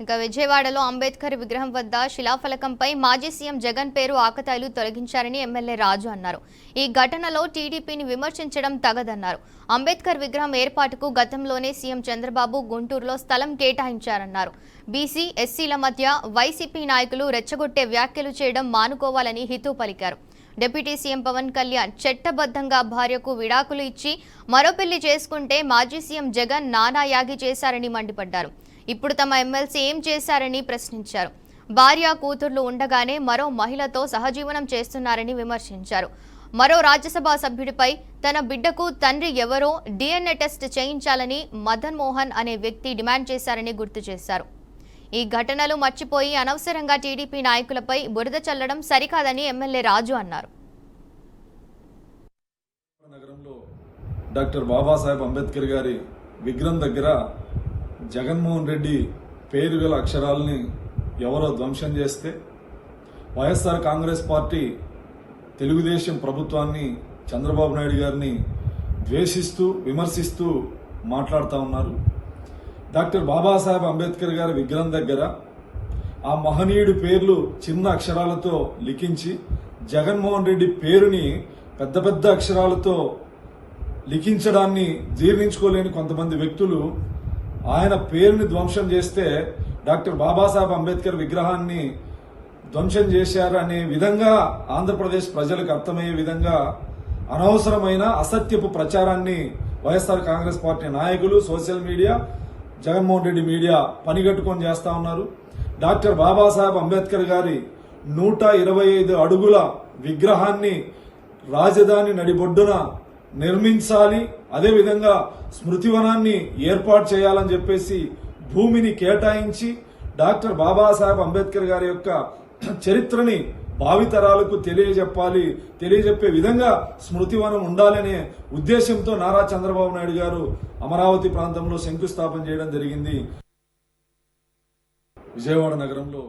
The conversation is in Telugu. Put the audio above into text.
ఇక విజయవాడలో అంబేద్కర్ విగ్రహం వద్ద శిలాఫలకంపై మాజీ సీఎం జగన్ పేరు ఆకతాయిలు తొలగించారని ఎమ్మెల్యే రాజు అన్నారు. ఈ ఘటనలో టీడీపీని విమర్శించడం తగదన్నారు. అంబేద్కర్ విగ్రహం ఏర్పాటుకు గతంలోనే సీఎం చంద్రబాబు గుంటూరులో స్థలం కేటాయించారన్నారు. బీసీ, ఎస్సీల మధ్య వైసీపీ నాయకులు రెచ్చగొట్టే వ్యాఖ్యలు చేయడం మానుకోవాలని హితవు పలికారు. డిప్యూటీ సీఎం పవన్ కళ్యాణ్ చట్టబద్ధంగా భార్యకు విడాకులు ఇచ్చి మరో పెళ్లి చేసుకుంటే మాజీ సీఎం జగన్ నానా యాగి చేశారని మండిపడ్డారు. ఇప్పుడు తమ ఎమ్మెల్సీ ఏం చేశారని ప్రశ్నించారు. భార్య, కూతుర్లు ఉండగానే మరో మహిళతో సహజీవనం చేస్తున్నారని విమర్శించారు. మరో రాజ్యసభ సభ్యుడిపై తన బిడ్డకు తండ్రి ఎవరో DNA టెస్ట్ చేయించాలని మదన్ మోహన్ అనే వ్యక్తి డిమాండ్ చేశారని గుర్తు చేశారు. ఈ ఘటనలు మర్చిపోయి అనవసరంగా టీడీపీ నాయకులపై బురద చల్లడం సరికాదని ఎమ్మెల్యే రాజు అన్నారు. నగరంలో డాక్టర్ బాబాసాహెబ్ అంబేద్కర్ గారి విగ్రహం దగ్గర జగన్మోహన్ రెడ్డి పేరు గల అక్షరాలని ఎవరో ధ్వంసం చేస్తే వైఎస్ఆర్ కాంగ్రెస్ పార్టీ తెలుగుదేశం ప్రభుత్వాన్ని, చంద్రబాబు నాయుడు గారిని ద్వేషిస్తూ, విమర్శిస్తూ మాట్లాడుతూ ఉన్నారు. డాక్టర్ బాబాసాహెబ్ అంబేద్కర్ గారి విగ్రహం దగ్గర ఆ మహనీయుడి పేర్లు చిన్న అక్షరాలతో లిఖించి జగన్మోహన్ రెడ్డి పేరుని పెద్ద పెద్ద అక్షరాలతో లిఖించడాన్ని జీర్ణించుకోలేని కొంతమంది వ్యక్తులు ఆయన పేరుని ధ్వంసం చేస్తే డాక్టర్ బాబాసాహెబ్ అంబేద్కర్ విగ్రహాన్ని ధ్వంసం చేశారు అనే విధంగా ఆంధ్రప్రదేశ్ ప్రజలకు అర్థమయ్యే విధంగా అనవసరమైన అసత్యపు ప్రచారాన్ని వైఎస్ఆర్ కాంగ్రెస్ పార్టీ నాయకులు, social media, Jaganmohan Reddy media పనిగట్టుకొని చేస్తా ఉన్నారు. డాక్టర్ బాబాసాహెబ్ అంబేద్కర్ గారి 125 అడుగుల విగ్రహాన్ని రాజధాని నడిబొడ్డున నిర్మించాలి, అదేవిధంగా స్మృతివనాన్ని ఏర్పాటు చేయాలని చెప్పేసి భూమిని కేటాయించి డాక్టర్ బాబాసాహెబ్ అంబేద్కర్ గారి యొక్క చరిత్రని భావితరాలకు తెలియజెప్పే విధంగా స్మృతివనం ఉండాలనే ఉద్దేశంతో నారా చంద్రబాబు నాయుడు గారు అమరావతి ప్రాంతంలో శంకుస్థాపన చేయడం జరిగింది. విజయవాడ నగరంలో